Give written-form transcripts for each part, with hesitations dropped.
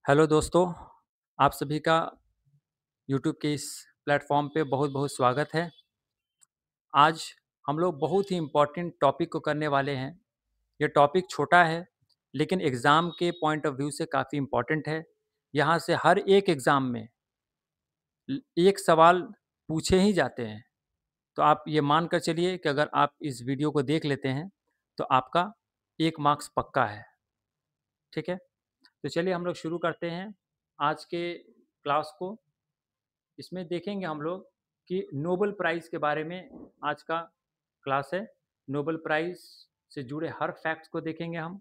Hello दोस्तों, आप सभी का यूट्यूब के इस प्लेटफ़ॉर्म पे बहुत-बहुत स्वागत है। आज हम लोग बहुत ही इम्पोर्टेंट टॉपिक को करने वाले हैं। ये टॉपिक छोटा है, लेकिन एग्ज़ाम के पॉइंट ऑफ व्यू से काफ़ी इम्पोर्टेंट है। यहाँ से हर एक एग्ज़ाम में एक सवाल पूछे ही जाते हैं। तो आप ये मान कर चलिए कि अगर आप इस वीडियो को देख लेते हैं, तो आपका 1 मार्क्स पक्का है। ठीक है? तो चलिए हम लोग शुरू करते हैं आज के क्लास को। इसमें देखेंगे हम लोग कि नोबेल प्राइज़ के बारे में आज का क्लास है। नोबेल प्राइज़ से जुड़े हर फैक्ट्स को देखेंगे हम,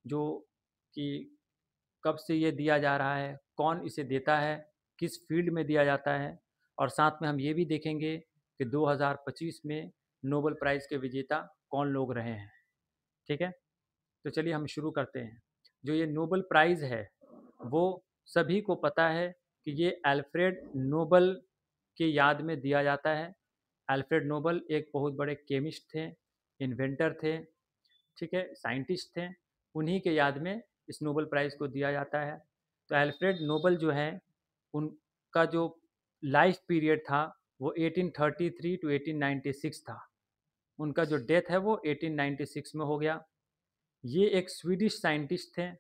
जो कि कब से ये दिया जा रहा है, कौन इसे देता है, किस फील्ड में दिया जाता है और साथ में हम ये भी देखेंगे कि 2025 में नोबेल प्राइज़ के विजेता कौन लोग रहे हैं। ठीक है? तो चलिए हम शुरू करते हैं। जो ये नोबेल प्राइज़ है, वो सभी को पता है कि ये अल्फ्रेड नोबेल की याद में दिया जाता है। अल्फ्रेड नोबेल एक बहुत बड़े केमिस्ट थे, इन्वेंटर थे, ठीक है, साइंटिस्ट थे। उन्हीं के याद में इस नोबेल प्राइज़ को दिया जाता है। तो अल्फ्रेड नोबेल जो हैं, उनका जो लाइफ पीरियड था, वो 1833 टू 1896 था। उनका जो डेथ है, वो 1896 में हो गया। ये एक स्वीडिश साइंटिस्ट थे,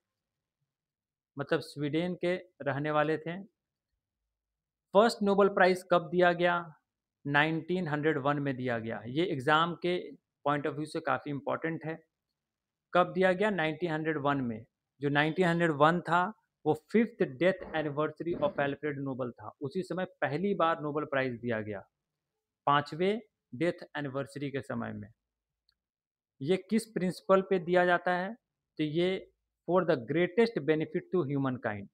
मतलब स्वीडन के रहने वाले थे। फर्स्ट नोबेल प्राइज़ कब दिया गया? 1901 में दिया गया। ये एग्ज़ाम के पॉइंट ऑफ व्यू से काफ़ी इम्पोर्टेंट है। कब दिया गया? 1901 में। जो 1901 था, वो 5th death anniversary of Alfred Nobel था। उसी समय पहली बार नोबेल प्राइज़ दिया गया, 5वें डेथ एनिवर्सरी के समय में। ये किस प्रिंसिपल पे दिया जाता है? तो ये for the greatest benefit to humankind,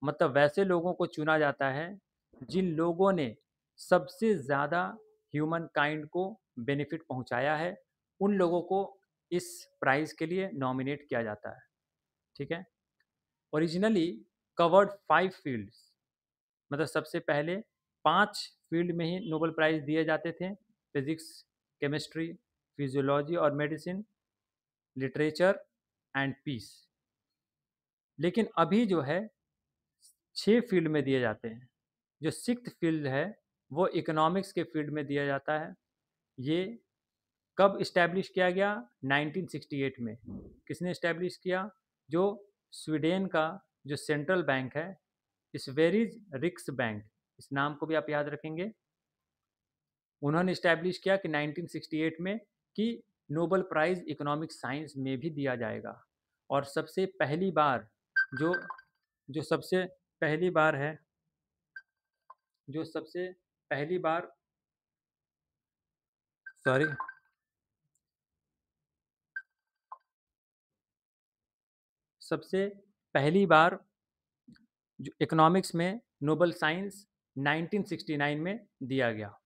मतलब वैसे लोगों को चुना जाता है जिन लोगों ने सबसे ज़्यादा ह्यूमन काइंड को बेनिफिट पहुंचाया है, उन लोगों को इस प्राइज़ के लिए नॉमिनेट किया जाता है। ठीक है? ओरिजिनली कवर्ड 5 फील्ड्स, मतलब सबसे पहले 5 फील्ड में ही नोबेल प्राइज़ दिए जाते थे। फिज़िक्स, केमिस्ट्री, फिजियोलॉजी और मेडिसिन, लिटरेचर एंड पीस। लेकिन अभी जो है 6 फील्ड में दिए जाते हैं। जो 6th फील्ड है, वो इकोनॉमिक्स के फील्ड में दिया जाता है। ये कब इस्टैब्लिश किया गया? 1968 में। किसने इस्टैब्लिश किया? जो स्वीडन का जो सेंट्रल बैंक है, स्वेरिज रिक्स बैंक, इस नाम को भी आप याद रखेंगे। उन्होंने इस्टैब्लिश किया कि 1968 में कि नोबेल प्राइज़ इकोनॉमिक साइंस में भी दिया जाएगा। और सबसे पहली बार जो जो सबसे पहली बार है, जो सबसे पहली बार सॉरी सबसे पहली बार जो इकोनॉमिक्स में नोबेल साइंस 1969 में दिया गया।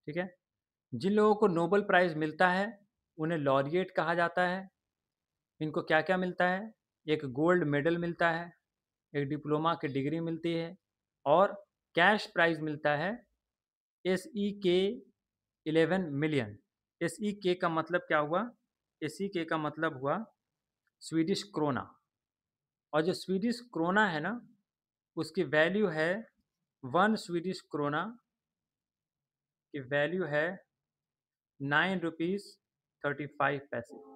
ठीक है? जिन लोगों को नोबेल प्राइज़ मिलता है, उन्हें लॉरिएट कहा जाता है। इनको क्या-क्या मिलता है? एक गोल्ड मेडल मिलता है, एक डिप्लोमा की डिग्री मिलती है और कैश प्राइज़ मिलता है एसईके 11 मिलियन। एसईके का मतलब क्या हुआ? एसईके का मतलब हुआ स्वीडिश क्रोना। और जो स्वीडिश क्रोना है ना, उसकी वैल्यू है 1 स्वीडिश क्रोना की वैल्यू है 9 रुपीज़ 35 पैसे।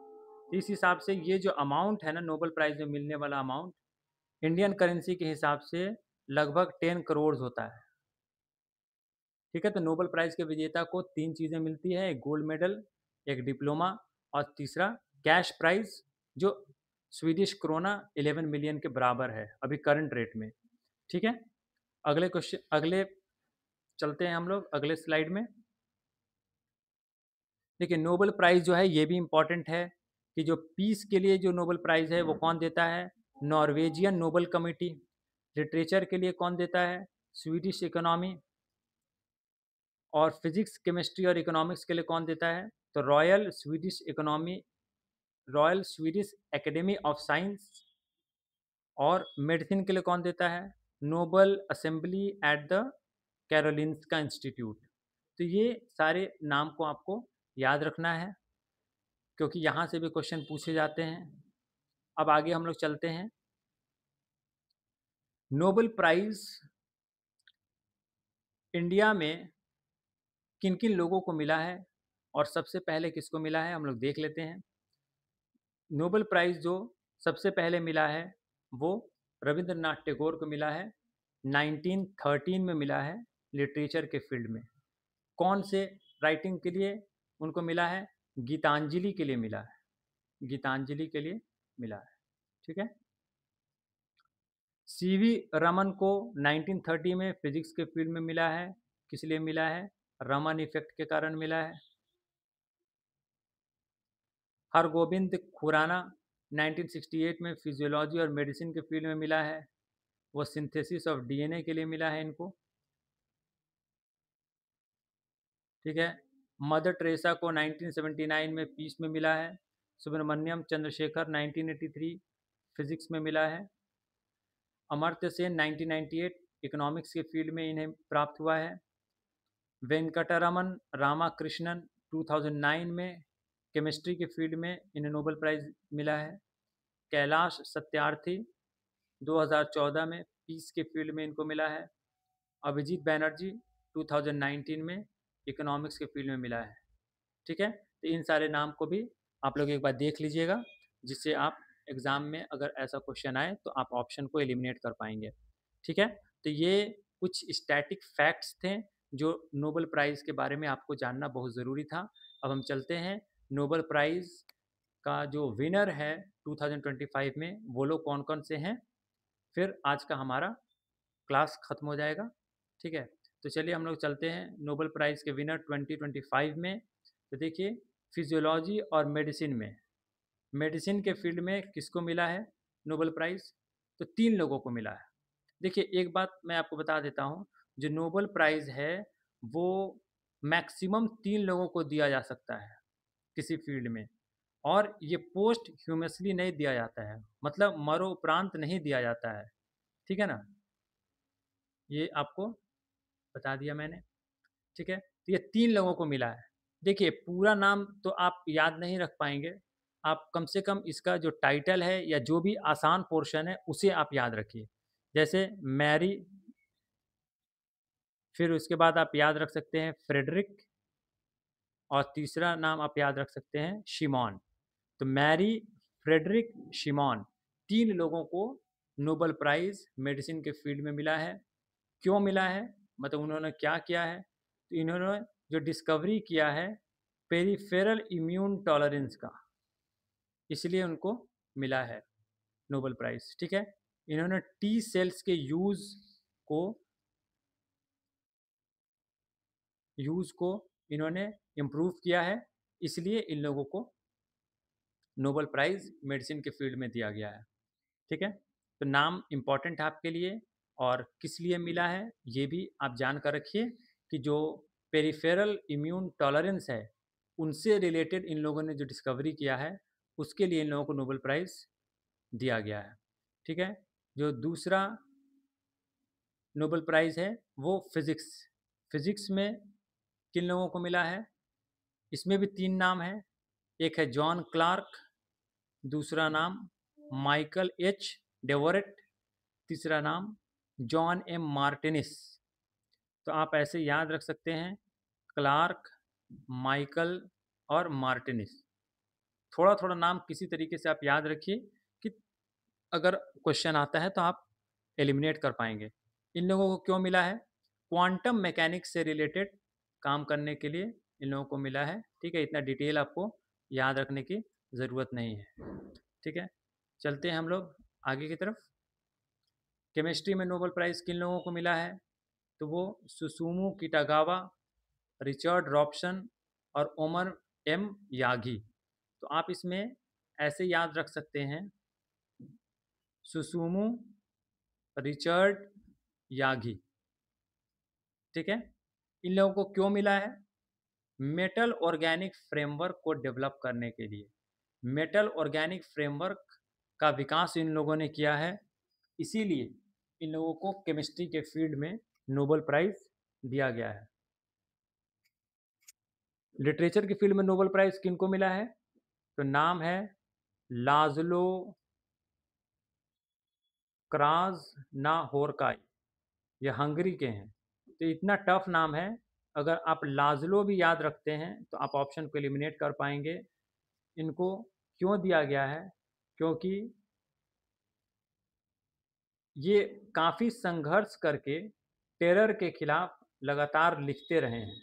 इस हिसाब से ये जो अमाउंट है ना, नोबेल प्राइज़ में मिलने वाला अमाउंट, इंडियन करेंसी के हिसाब से लगभग 10 करोड़ होता है। ठीक है? तो नोबेल प्राइज़ के विजेता को 3 चीज़ें मिलती हैं, एक गोल्ड मेडल, एक डिप्लोमा और तीसरा कैश प्राइज़, जो स्वीडिश क्रोना 11 मिलियन के बराबर है अभी करंट रेट में। ठीक है? अगले चलते हैं हम लोग अगले स्लाइड में। देखिए, नोबेल प्राइज़ जो है ये भी इम्पोर्टेंट है कि जो पीस के लिए जो नोबेल प्राइज़ है वो कौन देता है? Norwegian Nobel committee. लिटरेचर के लिए कौन देता है? Swedish economy. और फिजिक्स, केमिस्ट्री और इकोनॉमिक्स के लिए कौन देता है? तो royal Swedish academy of science. और मेडिसिन के लिए कौन देता है? Nobel assembly at the Karolinska institute. तो ये सारे नाम को आपको याद रखना है, क्योंकि यहाँ से भी क्वेश्चन पूछे जाते हैं। अब आगे हम लोग चलते हैं। नोबेल प्राइज़ इंडिया में किन-किन लोगों को मिला है और सबसे पहले किसको मिला है, हम लोग देख लेते हैं। नोबेल प्राइज़ जो सबसे पहले मिला है, वो रवींद्रनाथ टैगोर को मिला है। 1913 में मिला है, लिटरेचर के फ़ील्ड में। कौन से राइटिंग के लिए उनको मिला है? गीतांजलि के लिए मिला है। गीतांजलि के लिए मिला है, ठीक है? सीवी रमन को 1930 में फिज़िक्स के फ़ील्ड में मिला है। किस लिए मिला है? रमन इफ़ेक्ट के कारण मिला है। हरगोविंद खुराना 1968 में फिजियोलॉजी और मेडिसिन के फील्ड में मिला है। वो सिंथेसिस ऑफ डीएनए के लिए मिला है इनको, ठीक है। मदर टेरेसा को 1979 में पीस में मिला है। सुब्रमण्यम चंद्रशेखर 1983 फिजिक्स में मिला है। अमर्त्य सेन 1998 इकोनॉमिक्स के फील्ड में इन्हें प्राप्त हुआ है। वेंकटरमन रामाकृष्णन 2009 में केमिस्ट्री के फील्ड में इन्हें नोबेल प्राइज़ मिला है। कैलाश सत्यार्थी 2014 में पीस के फील्ड में इनको मिला है। अभिजीत बैनर्जी 2019 में इकोनॉमिक्स के फील्ड में मिला है, ठीक है। तो इन सारे नाम को भी आप लोग एक बार देख लीजिएगा, जिससे आप एग्ज़ाम में अगर ऐसा क्वेश्चन आए तो आप ऑप्शन को एलिमिनेट कर पाएंगे, ठीक है। तो ये कुछ स्टैटिक फैक्ट्स थे जो नोबेल प्राइज़ के बारे में आपको जानना बहुत ज़रूरी था। अब हम चलते हैं नोबेल प्राइज़ का जो विनर है 2025 में, वो लोग कौन-कौन से हैं, फिर आज का हमारा क्लास ख़त्म हो जाएगा, ठीक है। तो चलिए हम लोग चलते हैं नोबेल प्राइज़ के विनर 2025 में। तो देखिए, फिजियोलॉजी और मेडिसिन में, मेडिसिन के फील्ड में किसको मिला है नोबेल प्राइज़? तो 3 लोगों को मिला है। देखिए, एक बात मैं आपको बता देता हूँ, जो नोबेल प्राइज़ है वो मैक्सिमम 3 लोगों को दिया जा सकता है किसी फील्ड में, और ये पोस्टह्यूमसली नहीं दिया जाता है, मतलब मरणोपरांत नहीं दिया जाता है, ठीक है ना? ये आपको बता दिया मैंने, ठीक है? तो ये 3 लोगों को मिला है। देखिए, पूरा नाम तो आप याद नहीं रख पाएँगे, आप कम से कम इसका जो टाइटल है या जो भी आसान पोर्शन है, उसे आप याद रखिए। जैसे मैरी, फिर उसके बाद आप याद रख सकते हैं फ्रेडरिक, और तीसरा नाम आप याद रख सकते हैं शिमॉन। तो मैरी, फ्रेडरिक, शिमॉन, 3 लोगों को नोबेल प्राइज़ मेडिसिन के फील्ड में मिला है। क्यों मिला है? मतलब उन्होंने क्या किया है? तो इन्होंने जो डिस्कवरी किया है पेरिफेरल इम्यून टॉलरेंस का, इसलिए उनको मिला है नोबेल प्राइज़, ठीक है? इन्होंने टी सेल्स के को यूज़ को इन्होंने इम्प्रूव किया है, इसलिए इन लोगों को नोबेल प्राइज़ मेडिसिन के फील्ड में दिया गया है, ठीक है? तो नाम इम्पोर्टेंट है आपके लिए, और किस लिए मिला है, ये भी आप जान कर रखिए कि जो पेरिफेरल इम्यून टॉलरेंस है, उनसे रिलेटेड इन लोगों ने जो डिस्कवरी किया है, उसके लिए इन लोगों को नोबेल प्राइज़ दिया गया है, ठीक है? जो दूसरा नोबेल प्राइज़ है, वो फ़िज़िक्स। फ़िज़िक्स में किन लोगों को मिला है? इसमें भी 3 नाम हैं। एक है जॉन क्लार्क, दूसरा नाम माइकल एच डेवोरेट, तीसरा नाम जॉन एम मार्टिनिस। तो आप ऐसे याद रख सकते हैं, क्लार्क, माइकल और मार्टिनिस। थोड़ा-थोड़ा नाम किसी तरीके से आप याद रखिए कि अगर क्वेश्चन आता है तो आप एलिमिनेट कर पाएँगे। इन लोगों को क्यों मिला है? क्वांटम मैकेनिक्स से रिलेटेड काम करने के लिए इन लोगों को मिला है, ठीक है? इतना डिटेल आपको याद रखने की ज़रूरत नहीं है, ठीक है? चलते हैं हम लोग आगे की तरफ। केमिस्ट्री में नोबेल प्राइज़ किन लोगों को मिला है? तो वो सुसुमु किटागावा, रिचर्ड रॉबसन और ओमर एम यागी। तो आप इसमें ऐसे याद रख सकते हैं, सुसुमु, रिचर्ड, यागी, ठीक है। इन लोगों को क्यों मिला है? मेटल ऑर्गेनिक फ्रेमवर्क को डेवलप करने के लिए। मेटल ऑर्गेनिक फ्रेमवर्क का विकास इन लोगों ने किया है, इसीलिए इन लोगों को केमिस्ट्री के फील्ड में नोबेल प्राइज़ दिया गया है। लिटरेचर की फील्ड में नोबेल प्राइज़ किनको मिला है? तो नाम है लाज़लो क्रास्नाहोर्काई, ये हंगरी के हैं। तो इतना टफ नाम है, अगर आप लाज़लो भी याद रखते हैं तो आप ऑप्शन को एलिमिनेट कर पाएँगे। इनको क्यों दिया गया है? क्योंकि ये काफ़ी संघर्ष करके टेरर के खिलाफ लगातार लिखते रहे हैं,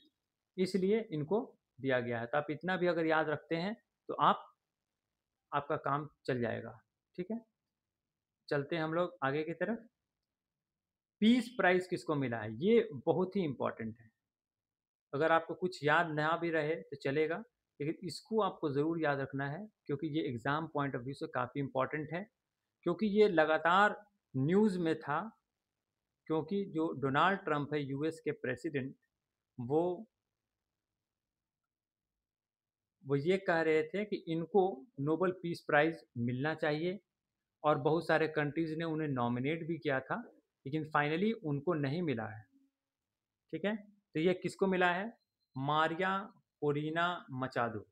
इसलिए इनको दिया गया है। तो आप इतना भी अगर याद रखते हैं तो आपका काम चल जाएगा। ठीक है? चलते हैं हम लोग आगे की तरफ। पीस प्राइज़ किसको मिला है? ये बहुत ही इम्पोर्टेंट है। अगर आपको कुछ याद ना भी रहे तो चलेगा, लेकिन इसको आपको ज़रूर याद रखना है क्योंकि ये एग्ज़ाम पॉइंट ऑफ व्यू से काफ़ी इम्पोर्टेंट है। क्योंकि ये लगातार न्यूज़ में था, क्योंकि जो डोनाल्ड ट्रंप है यूएस के प्रेसिडेंट, वो वो ये कह रहे थे कि इनको नोबेल पीस प्राइज़ मिलना चाहिए और बहुत सारे कंट्रीज़ ने उन्हें नॉमिनेट भी किया था, लेकिन फाइनली उनको नहीं मिला है। ठीक है? तो ये किसको मिला है? Maria Corina Machado.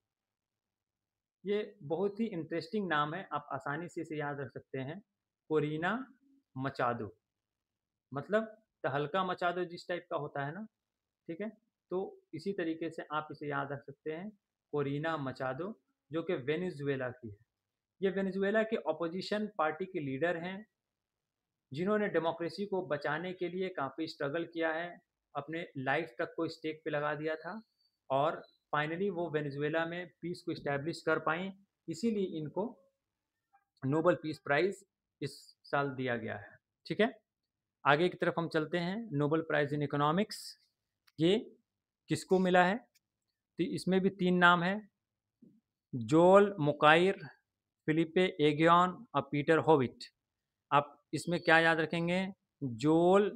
ये बहुत ही इंटरेस्टिंग नाम है, आप आसानी से इसे याद रख सकते हैं। कोरिना मचाडो मतलब तहलका मचा दो जिस टाइप का होता है ना, ठीक है? तो इसी तरीके से आप इसे याद रख सकते हैं, कोरिना मचाडो, जो कि वेनेजुएला की है। ये वेनेजुएला के ऑपोजिशन पार्टी के लीडर हैं, जिन्होंने डेमोक्रेसी को बचाने के लिए काफ़ी स्ट्रगल किया है, अपने लाइफ तक को स्टेक पे लगा दिया था और फाइनली वो वेनेजुएला में पीस को इस्टेब्लिश कर पाएँ, इसीलिए इनको नोबेल पीस प्राइज़ इस साल दिया गया है। ठीक है? आगे की तरफ हम चलते हैं, नोबेल प्राइज़ इन इकोनॉमिक्स, ये किसको मिला है? तो इसमें भी 3 नाम हैं, जोल मुकाइर, फिलिपे एगियन और पीटर होविट। आप इसमें क्या याद रखेंगे? जोल,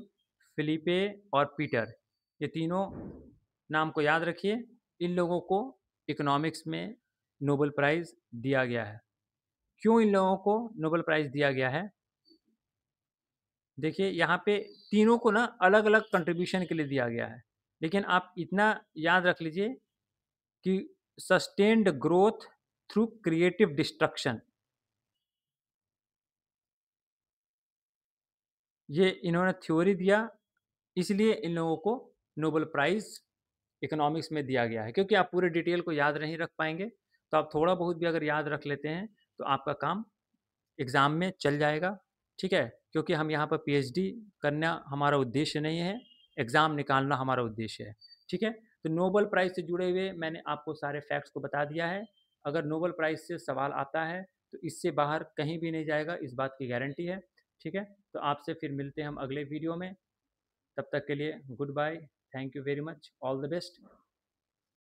फिलिपे और पीटर, ये तीनों नाम को याद रखिए। इन लोगों को इकोनॉमिक्स में नोबेल प्राइज़ दिया गया है। क्यों इन लोगों को नोबेल प्राइज़ दिया गया है? देखिए यहाँ पे तीनों को ना अलग-अलग कंट्रीब्यूशन के लिए दिया गया है। लेकिन आप इतना याद रख लीजिए कि sustained growth through creative destruction, ये इन्होंने थ्योरी दिया, इसलिए इन लोगों को नोबेल प्राइज़ इकोनॉमिक्स में दिया गया है। क्योंकि आप पूरे डिटेल को याद नहीं रख पाएँगे, तो आप थोड़ा बहुत भी अगर याद रख लेते हैं, तो आपका काम एग्ज़ाम में चल जाएगा। ठीक है? क्योंकि हम यहाँ पर पीएचडी करना हमारा उद्देश्य नहीं है, एग्ज़ाम निकालना हमारा उद्देश्य है। ठीक है? तो नोबेल प्राइज़ से जुड़े हुए मैंने आपको सारे फैक्ट्स को बता दिया है। अगर नोबेल प्राइज़ से सवाल आता है, तो इससे बाहर कहीं भी नहीं जाएगा, इस बात की गारंटी है। ठीक है? तो आपसे फिर मिलते हैं हम अगले वीडियो में। तब तक के लिए goodbye, thank you very much, all the best.